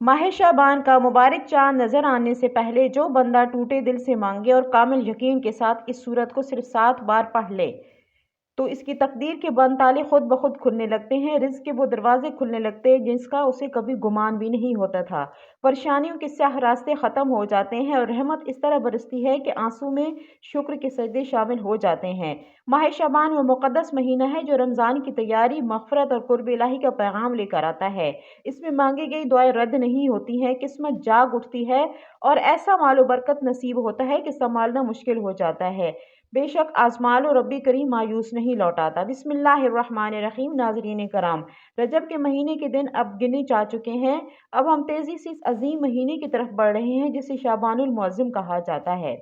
ماہ شعبان کا مبارک چاند نظر آنے سے پہلے جو بندہ ٹوٹے دل سے مانگے اور کامل یقین کے ساتھ اس سورت کو صرف 7 بار پڑھ لے تو اس کی تقدیر کے بند تالے خود بخود کھلنے لگتے ہیں، رزق کے وہ دروازے کھلنے لگتے ہیں جس کا اسے کبھی گمان بھی نہیں ہوتا تھا، پریشانیوں کے سیاہ راستے ختم ہو جاتے ہیں اور رحمت اس طرح برستی ہے کہ آنسوں میں شکر کے سجدے شامل ہو جاتے ہیں۔ ماہ شعبان وہ مقدس مہینہ ہے جو رمضان کی تیاری، مغفرت اور قرب الہی کا پیغام لے کر آتا ہے۔ اس میں مانگی گئی دعائیں رد نہیں ہوتی ہیں، قسمت جاگ اٹھتی ہے اور ایسا مال و برکت نصیب ہوتا ہے کہ سنبھالنا مشکل ہو جاتا ہے۔ بے شک آزما لو، ربی کریم مایوس نہیں لوٹاتا۔ بسم اللہ الرحمن الرحیم۔ ناظرین کرام، رجب کے مہینے کے دن اب گنے جا چکے ہیں، اب ہم تیزی سے اس عظیم مہینے کی طرف بڑھ رہے ہیں جسے شعبان المعظم کہا جاتا ہے۔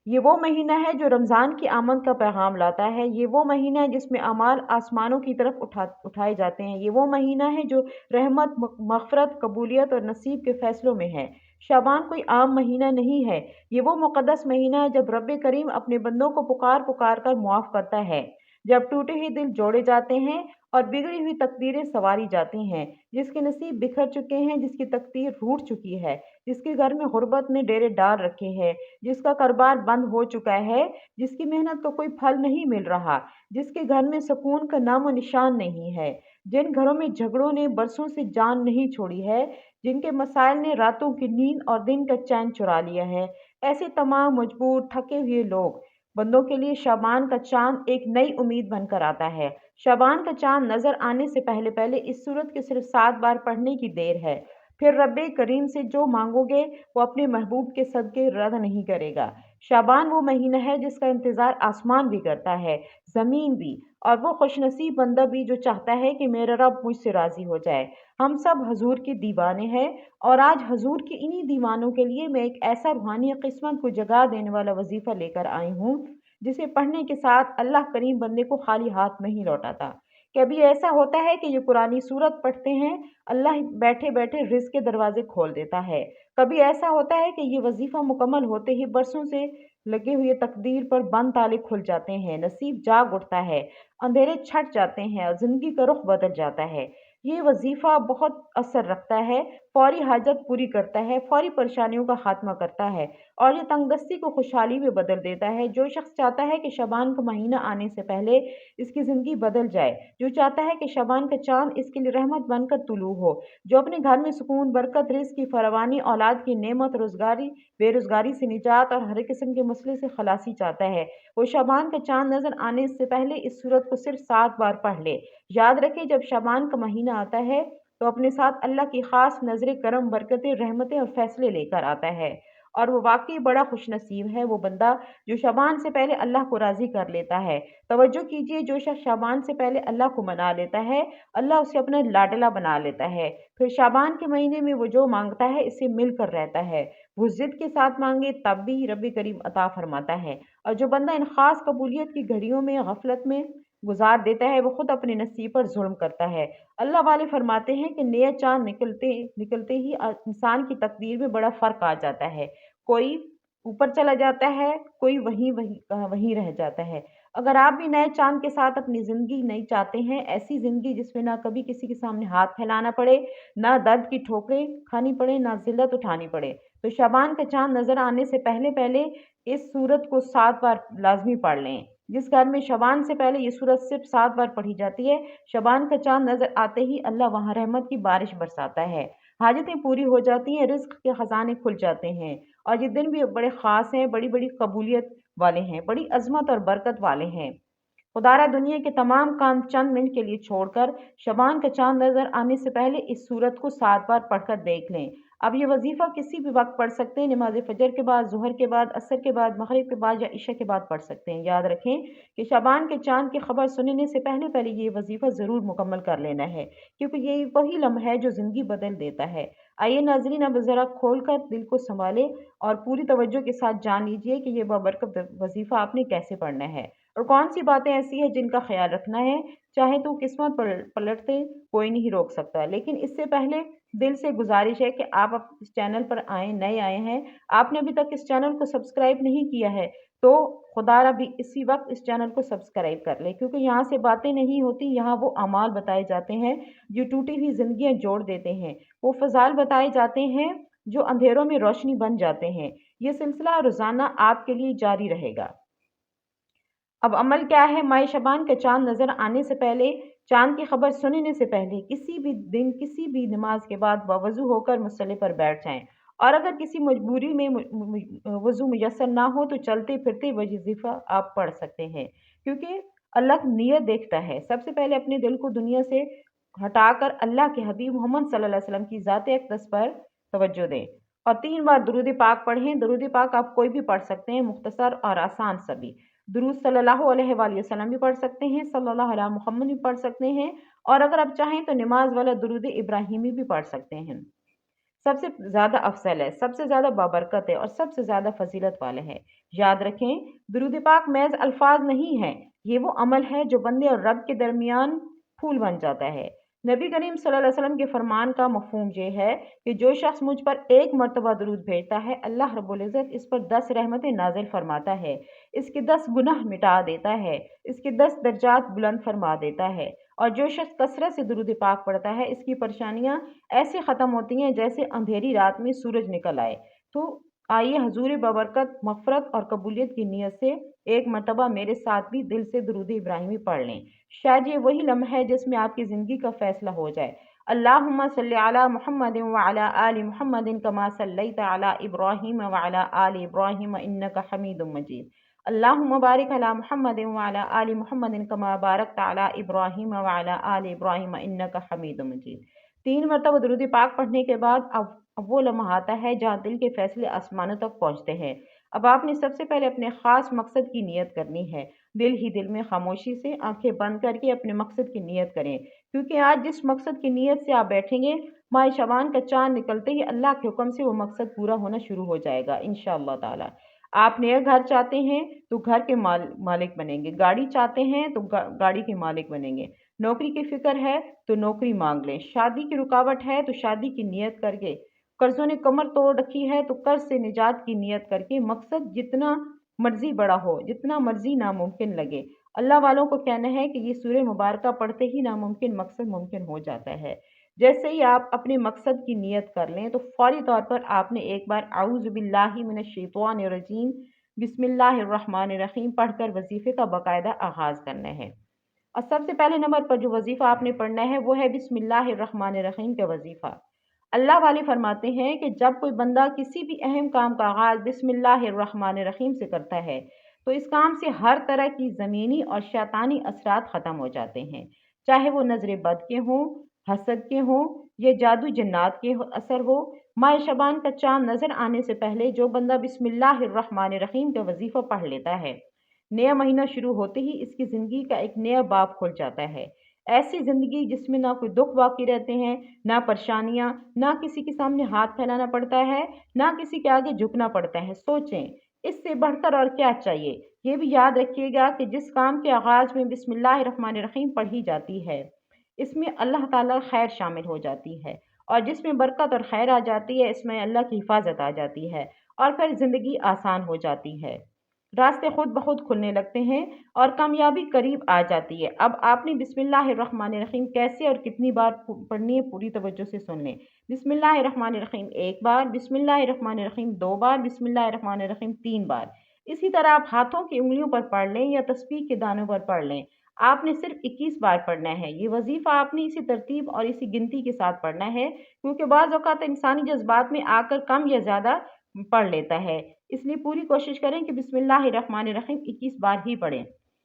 یہ وہ مہینہ ہے جو رمضان کی آمد کا پیغام لاتا ہے، یہ وہ مہینہ ہے جس میں اعمال آسمانوں کی طرف اٹھائے جاتے ہیں، یہ وہ مہینہ ہے جو رحمت، مغفرت، قبولیت اور نصیب کے فیصلوں میں ہے۔ شعبان کوئی عام مہینہ نہیں ہے، یہ وہ مقدس مہینہ ہے جب رب کریم اپنے بندوں کو پکار پکار کر معاف کرتا ہے، جب ٹوٹے ہوئے دل جوڑے جاتے ہیں اور بگڑی ہوئی تقدیریں سنواری جاتی ہیں، جس کے نصیب بکھر چکے ہیں، جس کی تقدیر روٹھ چکی ہے، جس کے گھر میں غربت نے ڈیرے ڈال رکھے ہیں، جس کا کاروبار بند ہو چکا ہے، جس کی محنت کا کوئی پھل نہیں مل رہا، جس کے گھر میں سکون کا نام و نشان نہیں ہے، جن گھروں میں جھگڑوں نے برسوں سے جان نہیں چھوڑی ہے، جن کے مسائل نے راتوں کی نیند اور دن کا چین چرا لیا ہے، ایسے تمام مجبور تھکے ہوئے لوگ بندوں کے لیے شعبان کا چاند ایک نئی امید بن کر آتا ہے۔ شعبان کا چاند نظر آنے سے پہلے پہلے اس سورت کے صرف 7 بار پڑھنے کی دیر ہے، پھر رب کریم سے جو مانگو گے وہ اپنے محبوب کے صدقے رد نہیں کرے گا۔ شعبان وہ مہینہ ہے جس کا انتظار آسمان بھی کرتا ہے، زمین بھی، اور وہ خوش نصیب بندہ بھی جو چاہتا ہے کہ میرا رب مجھ سے راضی ہو جائے۔ ہم سب حضور کے دیوانے ہیں اور آج حضور کے انہی دیوانوں کے لیے میں ایک ایسا روحانی قسمت کو جگا دینے والا وظیفہ لے کر آئی ہوں جسے پڑھنے کے ساتھ اللہ کریم بندے کو خالی ہاتھ نہیں لوٹاتا۔ کبھی ایسا ہوتا ہے کہ یہ قرآنی سورت پڑھتے ہیں، اللہ بیٹھے بیٹھے رزق کے دروازے کھول دیتا ہے۔ کبھی ایسا ہوتا ہے کہ یہ وظیفہ مکمل ہوتے ہی برسوں سے لگے ہوئے تقدیر پر بند تالے کھل جاتے ہیں، نصیب جاگ اٹھتا ہے، اندھیرے چھٹ جاتے ہیں اور زندگی کا رخ بدل جاتا ہے۔ یہ وظیفہ بہت اثر رکھتا ہے، فوری حاجت پوری کرتا ہے، فوری پریشانیوں کا خاتمہ کرتا ہے اور یہ تنگ دستی کو خوشحالی میں بدل دیتا ہے۔ جو شخص چاہتا ہے کہ شعبان کا مہینہ آنے سے پہلے اس کی زندگی بدل جائے، جو چاہتا ہے کہ شعبان کا چاند اس کے لیے رحمت بن کر طلوع ہو، جو اپنے گھر میں سکون، برکت، رزق کی فراوانی، اولاد کی نعمت، بے روزگاری سے نجات اور ہر قسم کے مسئلے سے خلاصی چاہتا ہے، وہ شعبان کا چاند نظر آنے سے پہلے اس سورت کو صرف 7 بار پڑھ لے۔ یاد رکھیں، جب شعبان کا مہینہ آتا ہے تو اپنے ساتھ اللہ کی خاص نظر کرم، برکتیں، رحمتیں اور فیصلے لے کر آتا ہے، اور وہ واقعی بڑا خوش نصیب ہے وہ بندہ جو شعبان سے پہلے اللہ کو راضی کر لیتا ہے۔ توجہ کیجئے، جو شخص شعبان سے پہلے اللہ کو منا لیتا ہے، اللہ اسے اپنا لاڈلا بنا لیتا ہے، پھر شعبان کے مہینے میں وہ جو مانگتا ہے اسے مل کر رہتا ہے، وہ ضد کے ساتھ مانگے تب بھی رب کریم عطا فرماتا ہے، اور جو بندہ ان خاص قبولیت کی گھڑیوں میں غفلت میں گزار دیتا ہے وہ خود اپنے نصیب پر ظلم کرتا ہے۔ اللہ والے فرماتے ہیں کہ نیا چاند نکلتے ہی انسان کی تقدیر میں بڑا فرق آ جاتا ہے، کوئی اوپر چلا جاتا ہے، کوئی وہیں رہ جاتا ہے۔ اگر آپ بھی نئے چاند کے ساتھ اپنی زندگی نئی چاہتے ہیں، ایسی زندگی جس میں نہ کبھی کسی کے سامنے ہاتھ پھیلانا پڑے، نہ درد کی ٹھوکریں کھانی پڑے، نہ ذلت اٹھانی پڑے، تو شعبان کا چاند نظر آنے سے پہلے پہلے اس سورت کو 7 بار لازمی پڑھ لیں۔ جس گھر میں شعبان سے پہلے یہ سورت صرف 7 بار پڑھی جاتی ہے، شعبان کا چاند نظر آتے ہی اللہ وہاں رحمت کی بارش برساتا ہے، حاجتیں پوری ہو جاتی ہیں، رزق کے خزانے کھل جاتے ہیں، اور یہ دن بھی بڑے خاص ہیں، بڑی بڑی قبولیت والے ہیں، بڑی عظمت اور برکت والے ہیں۔ خدارا دنیا کے تمام کام چند منٹ کے لیے چھوڑ کر شعبان کا چاند نظر آنے سے پہلے اس سورت کو 7 بار پڑھ کر دیکھ لیں۔ اب یہ وظیفہ کسی بھی وقت پڑھ سکتے ہیں، نماز فجر کے بعد، ظہر کے بعد، عصر کے بعد، مغرب کے بعد یا عشاء کے بعد پڑھ سکتے ہیں۔ یاد رکھیں کہ شعبان کے چاند کی خبر سننے سے پہلے پہلے یہ وظیفہ ضرور مکمل کر لینا ہے، کیونکہ یہ وہی لمحہ ہے جو زندگی بدل دیتا ہے۔ آئیے ناظرین، اب ذرا کھول کر دل کو سنبھالیں اور پوری توجہ کے ساتھ جان لیجئے کہ یہ بابرکت وظیفہ آپ نے کیسے پڑھنا ہے اور کون سی باتیں ایسی ہیں جن کا خیال رکھنا ہے۔ چاہے تو قسمت پلٹ دے، کوئی نہیں روک سکتا، لیکن اس سے پہلے دل سے گزارش ہے کہ آپ اس چینل پر نئے آئے ہیں، آپ نے ابھی تک اس چینل کو سبسکرائب نہیں کیا ہے تو خدا را بھی اسی وقت اس چینل کو سبسکرائب کر لیں، کیونکہ یہاں سے باتیں نہیں ہوتی، یہاں وہ اعمال بتائے جاتے ہیں جو ٹوٹی ہوئی زندگیاں جوڑ دیتے ہیں، وہ فضائل بتائے جاتے ہیں جو اندھیروں میں روشنی بن جاتے ہیں۔ یہ سلسلہ روزانہ آپ کے لیے جاری رہے گا۔ اب عمل کیا ہے؟ ماہ شعبان کا چاند نظر آنے سے پہلے، چاند کی خبر سننے سے پہلے کسی بھی دن کسی بھی نماز کے بعد باوضو ہو کر مصلی پر بیٹھ جائیں، اور اگر کسی مجبوری میں وضو میسر نہ ہو تو چلتے پھرتے وظیفہ آپ پڑھ سکتے ہیں، کیونکہ اللہ نیت دیکھتا ہے۔ سب سے پہلے اپنے دل کو دنیا سے ہٹا کر اللہ کے حبیب محمد صلی اللہ علیہ وسلم کی ذات اقدس پر توجہ دیں، اور 3 بار درود پاک پڑھیں۔ درود پاک آپ کوئی بھی پڑھ سکتے ہیں، مختصر اور آسان سبھی۔ درود صلی اللہ علیہ وآلہ وسلم بھی پڑھ سکتے ہیں، صلی اللہ علیہ محمد بھی پڑھ سکتے ہیں، اور اگر آپ چاہیں تو نماز والا درود ابراہیمی بھی پڑھ سکتے ہیں۔ سب سے زیادہ افضل ہے، سب سے زیادہ بابرکت ہے، اور سب سے زیادہ فضیلت والے ہے۔ یاد رکھیں، درود پاک محض الفاظ نہیں ہے، یہ وہ عمل ہے جو بندے اور رب کے درمیان پھول بن جاتا ہے۔ نبی کریم صلی اللہ علیہ وسلم کے فرمان کا مفہوم یہ ہے کہ جو شخص مجھ پر 1 مرتبہ درود بھیجتا ہے، اللہ رب العزت اس پر 10 رحمتیں نازل فرماتا ہے، اس کے 10 گناہ مٹا دیتا ہے، اس کے 10 درجات بلند فرما دیتا ہے، اور جو شخص کثرت سے درود پاک پڑھتا ہے، اس کی پریشانیاں ایسے ختم ہوتی ہیں جیسے اندھیری رات میں سورج نکل آئے۔ تو آئیے حضور بابرکت مغفرت اور قبولیت کی نیت سے 1 مرتبہ میرے ساتھ بھی دل سے درود ابراہیمی پڑھ لیں، شاید یہ وہی لمحہ ہے جس میں آپ کی زندگی کا فیصلہ ہو جائے۔ اللہم صلی علی محمد وعلی آل محمد کما صلیت علی ابراہیم وعلی آل ابراہیم انک حمید مجید۔ اللہم بارک علی محمد وعلی آل محمد کما بارکت علی ابراہیم وعلی آل ابراہیم انک حمید مجید۔ 3 مرتبہ درود پاک پڑھنے کے بعد اب وہ لمحہ آتا ہے جہاں دل کے فیصلے آسمانوں تک پہنچتے ہیں۔ اب آپ نے سب سے پہلے اپنے خاص مقصد کی نیت کرنی ہے۔ دل ہی دل میں خاموشی سے آنکھیں بند کر کے اپنے مقصد کی نیت کریں، کیونکہ آج جس مقصد کی نیت سے آپ بیٹھیں گے، ماہ شعبان کا چاند نکلتے ہی اللہ کے حکم سے وہ مقصد پورا ہونا شروع ہو جائے گا انشاءاللہ تعالی۔ آپ نیا گھر چاہتے ہیں تو گھر کے مالک بنیں گے، گاڑی چاہتے ہیں تو گاڑی کے مالک بنیں گے، نوکری کی فکر ہے تو نوکری مانگ لیں، شادی کی رکاوٹ ہے تو شادی کی نیت کر کے، قرضوں نے کمر توڑ رکھی ہے تو قرض سے نجات کی نیت کر کے، مقصد جتنا مرضی بڑا ہو، جتنا مرضی ناممکن لگے، اللہ والوں کو کہنا ہے کہ یہ سورہ مبارکہ پڑھتے ہی ناممکن مقصد ممکن ہو جاتا ہے۔ جیسے ہی آپ اپنے مقصد کی نیت کر لیں تو فوری طور پر آپ نے ایک بار اعوذ باللہ من الشیطان الرجیم بسم اللہ الرحمن الرحیم پڑھ کر وظیفے کا باقاعدہ آغاز کرنا ہے۔ اور سب سے پہلے نمبر پر جو وظیفہ آپ نے پڑھنا ہے وہ ہے بسم اللہ الرحمن الرحیم کا وظیفہ۔ اللہ والے فرماتے ہیں کہ جب کوئی بندہ کسی بھی اہم کام کا آغاز بسم اللہ الرحمن الرحیم سے کرتا ہے تو اس کام سے ہر طرح کی زمینی اور شیطانی اثرات ختم ہو جاتے ہیں، چاہے وہ نظر بد کے ہوں، حسد کے ہوں، یا جادو جنات کے اثر ہو۔ ماہ شعبان کا چاند نظر آنے سے پہلے جو بندہ بسم اللہ الرحمن الرحیم کا وظیفہ پڑھ لیتا ہے، نیا مہینہ شروع ہوتے ہی اس کی زندگی کا ایک نیا باب کھل جاتا ہے۔ ایسی زندگی جس میں نہ کوئی دکھ باقی رہتے ہیں، نہ پریشانیاں، نہ کسی کے سامنے ہاتھ پھیلانا پڑتا ہے، نہ کسی کے آگے جھکنا پڑتا ہے۔ سوچیں اس سے بڑھ کر اور کیا چاہیے؟ یہ بھی یاد رکھیے گا کہ جس کام کے آغاز میں بسم اللہ الرحمن الرحیم پڑھی جاتی ہے، اس میں اللہ تعالیٰ خیر شامل ہو جاتی ہے، اور جس میں برکت اور خیر آ جاتی ہے، اس میں اللہ کی حفاظت آ جاتی ہے، اور پھر زندگی آسان ہو جاتی ہے، راستے خود بخود کھلنے لگتے ہیں اور کامیابی قریب آ جاتی ہے۔ اب آپ نے بسم اللہ الرحمن الرحیم کیسے اور کتنی بار پڑھنی ہے، پوری توجہ سے سن لیں۔ بسم اللہ الرحمن الرحیم 1 بار، بسم اللہ الرحمن الرحیم 2 بار، بسم اللہ الرحمن الرحیم 3 بار۔ اسی طرح آپ ہاتھوں کی انگلیوں پر پڑھ لیں یا تسبیح کے دانوں پر پڑھ لیں۔ آپ نے صرف 21 بار پڑھنا ہے۔ یہ وظیفہ آپ نے اسی ترتیب اور اسی گنتی کے ساتھ پڑھنا ہے، کیونکہ بعض اوقات انسانی جذبات میں آ کر کم یا زیادہ پڑھ لیتا ہے، اس لیے پوری کوشش کریں کہ بسم اللہ الرحمن الرحیم 21 بار ہی پڑھیں۔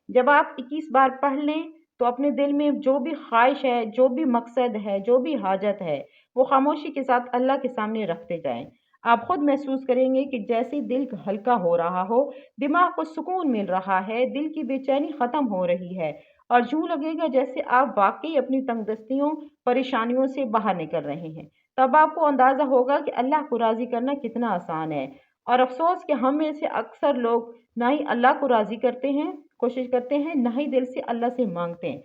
جب آپ 21 بار پڑھ لیں تو اپنے دل میں جو بھی خواہش ہے، جو بھی مقصد ہے، جو بھی حاجت ہے، وہ خاموشی کے ساتھ اللہ کے سامنے رکھتے جائیں۔ آپ خود محسوس کریں گے کہ جیسے دل ہلکا ہو رہا ہو، دماغ کو سکون مل رہا ہے، دل کی بے چینی ختم ہو رہی ہے، اور یوں لگے گا جیسے آپ واقعی اپنی تنگ دستیوں، پریشانیوں سے باہر نکل رہے ہیں۔ تب آپ کو اندازہ ہوگا کہ اللہ کو راضی کرنا کتنا آسان ہے، اور افسوس کہ ہم میں سے اکثر لوگ نہ ہی اللہ کو راضی کرتے ہیں، کوشش کرتے ہیں، نہ ہی دل سے اللہ سے مانگتے ہیں۔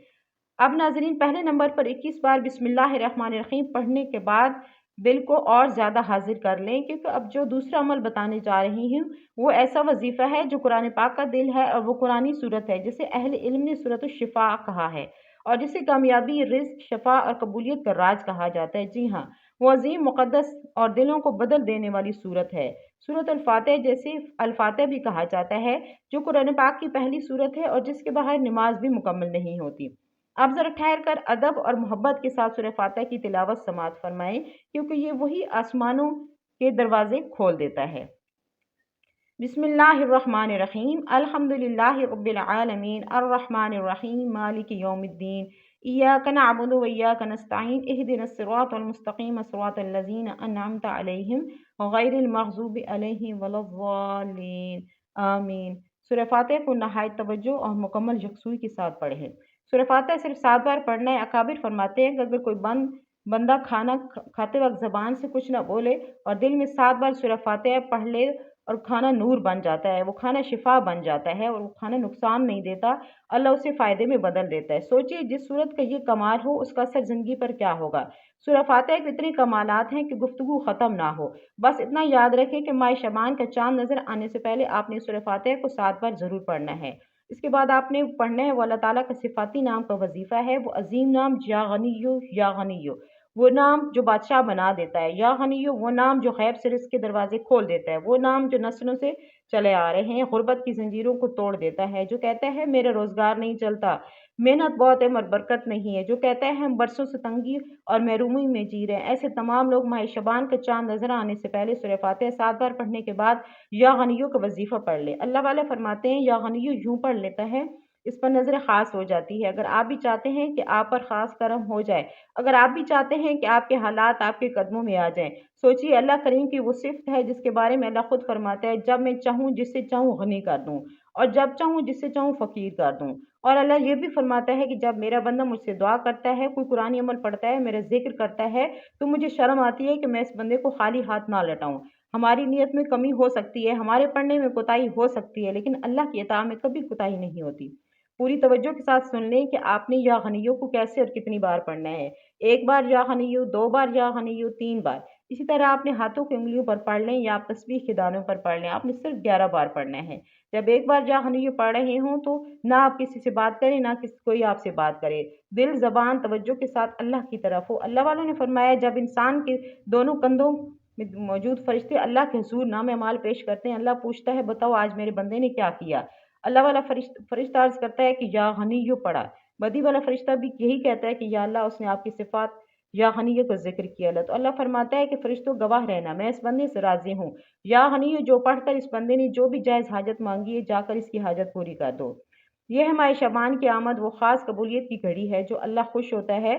اب ناظرین پہلے نمبر پر 21 بار بسم اللہ الرحمن الرحیم پڑھنے کے بعد دل کو اور زیادہ حاضر کر لیں، کیونکہ اب جو دوسرا عمل بتانے جا رہی ہوں وہ ایسا وظیفہ ہے جو قرآن پاک کا دل ہے، اور وہ قرآنی صورت ہے جسے اہل علم نے سورۃ الشفاء کہا ہے، اور جسے کامیابی، رزق، شفا اور قبولیت کا راز کہا جاتا ہے۔ جی ہاں، وہ عظیم، مقدس اور دلوں کو بدل دینے والی صورت ہے۔ سورۃ الفاتح جیسے الفاتح بھی کہا جاتا ہے، جو قرآن پاک کی پہلی صورت ہے اور جس کے بغیر نماز بھی مکمل نہیں ہوتی۔ اب ذرا ٹھہر کر ادب اور محبت کے ساتھ سورہ فاتح کی تلاوت سماعت فرمائیں، کیونکہ یہ وہی آسمانوں کے دروازے کھول دیتا ہے۔ بسم اللہ الرحمن الرحیم، الحمدللہ رب العالمین، الرحمن الرحیم، مالک یوم الدین، ایاک نعبد و ایاک نستعین، اہدنا الصراط المستقیم، صراط الذین انعمت علیہم غیر المغضوب علیہم ولا الضالین، آمین۔ سورہ فاتح کو نہایت توجہ اور مکمل یکسوئی کے ساتھ پڑھیں۔ سورہ فاتح صرف 7 بار پڑھنا ہے۔ اکابر فرماتے ہیں کہ اگر کوئی بندہ کھانا کھاتے وقت زبان سے کچھ نہ بولے اور دل میں 7 بار سورہ فاتح پڑھ لے، اور کھانا نور بن جاتا ہے، وہ کھانا شفا بن جاتا ہے، اور وہ کھانا نقصان نہیں دیتا، اللہ اسے فائدے میں بدل دیتا ہے۔ سوچئے جس صورت کا یہ کمال ہو اس کا اثر زندگی پر کیا ہوگا۔ سورہ فاتح کے اتنے کمالات ہیں کہ گفتگو ختم نہ ہو۔ بس اتنا یاد رکھیں کہ ماہ شعبان کا چاند نظر آنے سے پہلے آپ نے سورہ فاتح کو 7 بار ضرور پڑھنا ہے۔ اس کے بعد آپ نے پڑھنا ہے، وہ اللہ تعالیٰ کا صفاتی نام کا وظیفہ ہے، وہ عظیم نام یا غنیو، یا غنیو، وہ نام جو بادشاہ بنا دیتا ہے، یا غنیو، وہ نام جو غیب سے رزق کے دروازے کھول دیتا ہے، وہ نام جو نسلوں سے چلے آ رہے ہیں غربت کی زنجیروں کو توڑ دیتا ہے، جو کہتا ہے میرا روزگار نہیں چلتا، محنت بہت ہے مگر برکت نہیں ہے، جو کہتا ہے ہم برسوں سے تنگی اور محرومی میں جی رہے ہیں، ایسے تمام لوگ ماہ شعبان کا چاند نظر آنے سے پہلے سورہ فاتح 7 بار پڑھنے کے بعد یا غنیو کا وظیفہ پڑھ لے۔ اللہ والے فرماتے ہیں یا غنیو یوں پڑھ لیتا ہے، اس پر نظر خاص ہو جاتی ہے۔ اگر آپ بھی چاہتے ہیں کہ آپ پر خاص کرم ہو جائے، اگر آپ بھی چاہتے ہیں کہ آپ کے حالات آپ کے قدموں میں آ جائیں، سوچئے اللہ کریم کی وہ صفت ہے جس کے بارے میں اللہ خود فرماتا ہے، جب میں چاہوں جس سے چاہوں غنی کر دوں، اور جب چاہوں جس سے چاہوں فقیر کر دوں۔ اور اللہ یہ بھی فرماتا ہے کہ جب میرا بندہ مجھ سے دعا کرتا ہے، کوئی قرآنی عمل پڑھتا ہے، میرا ذکر کرتا ہے، تو مجھے شرم آتی ہے کہ میں اس بندے کو خالی ہاتھ نہ لٹاؤں۔ ہماری نیت میں کمی ہو سکتی ہے، ہمارے پڑھنے میں کوتاہی ہو سکتی ہے، لیکن اللہ کی عطا میں کبھی کوتاہی نہیں ہوتی۔ پوری توجہ کے ساتھ سن لیں کہ آپ نے یا غنیو کو کیسے اور کتنی بار پڑھنا ہے۔ 1 بار یا غنیو، 2 بار یا غنیو، 3 بار۔ اسی طرح آپ نے ہاتھوں کی انگلیوں پر پڑھ لیں یا آپ تسبیح کے دانوں پر پڑھ لیں، آپ نے صرف 11 بار پڑھنا ہے۔ جب 1 بار یا غنیو پڑھ رہے ہوں تو نہ آپ کسی سے بات کریں، نہ کوئی آپ سے بات کرے، دل، زبان، توجہ کے ساتھ اللہ کی طرف ہو۔ اللہ والوں نے فرمایا جب انسان کے دونوں کندھوں میں موجود فرشتے اللہ کے حضور نام اعمال پیش کرتے ہیں، اللہ پوچھتا ہے بتاؤ آج میرے بندے نے کیا کیا۔ اللہ والا فرشتہ عرض کرتا ہے کہ یا غنیو پڑھا۔ بدی والا فرشتہ بھی یہی کہتا ہے کہ یا اللہ اس نے آپ کی صفات یا غنیو کا ذکر کیا۔ اللہ تو اللہ فرماتا ہے کہ فرشتوں گواہ رہنا، میں اس بندے سے راضی ہوں۔ یا غنیو جو پڑھ کر اس بندے نے جو بھی جائز حاجت مانگی ہے، جا کر اس کی حاجت پوری کر دو۔ یہ ہے ماہ شعبان کی آمد، وہ خاص قبولیت کی گھڑی ہے جو اللہ خوش ہوتا ہے،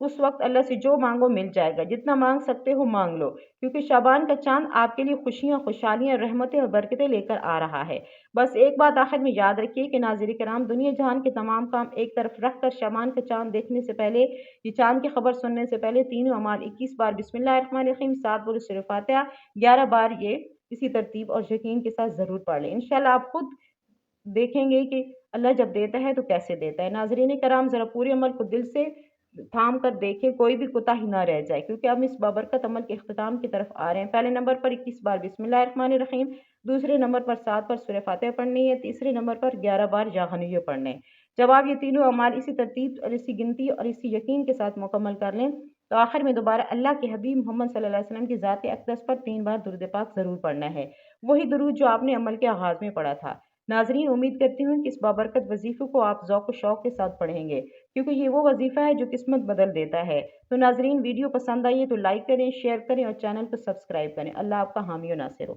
اس وقت اللہ سے جو مانگو مل جائے گا، جتنا مانگ سکتے ہو مانگ لو، کیونکہ شعبان کا چاند آپ کے لیے خوشیاں، خوشحالیاں، رحمتیں اور برکتیں لے کر آ رہا ہے۔ بس ایک بات آخر میں یاد رکھیے کہ ناظرین کرام، دنیا جہان کے تمام کام ایک طرف رکھ کر شعبان کا چاند دیکھنے سے پہلے، یہ چاند کی خبر سننے سے پہلے تینوں اعمال 21 بار بسم اللہ الرحمن الرحیم، 7 بار سورہ فاتحہ، 11 بار یہ اسی ترتیب اور یقین کے ساتھ ضرور پڑھ لیں۔ انشاءاللہ آپ خود دیکھیں گے کہ اللہ جب دیتا ہے تو کیسے دیتا ہے۔ ناظرین کرام، ذرا پورے عمل کو دل سے تھام کر دیکھیں، کوئی بھی کوتاہی نہ رہ جائے، کیونکہ ہم اس بابرکت عمل کے اختتام کی طرف آ رہے ہیں۔ پہلے نمبر پر 21 بار بسم اللہ الرحمن الرحیم، دوسرے نمبر پر 7 بار سورہ فاتحہ پڑھنی ہے، تیسرے نمبر پر 11 بار یا غنیو پڑھنے ہیں۔ جب آپ یہ تینوں اعمال اسی ترتیب اور اسی گنتی اور اسی یقین کے ساتھ مکمل کر لیں تو آخر میں دوبارہ اللہ کے حبیب محمد صلی اللہ علیہ وسلم کی ذات اقدس پر 3 بار درود پاک ضرور پڑھنا ہے، وہی درود جو آپ نے عمل کے آغاز میں پڑھا تھا۔ ناظرین، امید کرتی ہوں کہ اس بابرکت وظیفے کو آپ ذوق و شوق کے ساتھ پڑھیں گے، کیونکہ یہ وہ وظیفہ ہے جو قسمت بدل دیتا ہے۔ تو ناظرین، ویڈیو پسند آئی ہے تو لائک کریں، شیئر کریں اور چینل کو سبسکرائب کریں۔ اللہ آپ کا حامی و ناصر ہو۔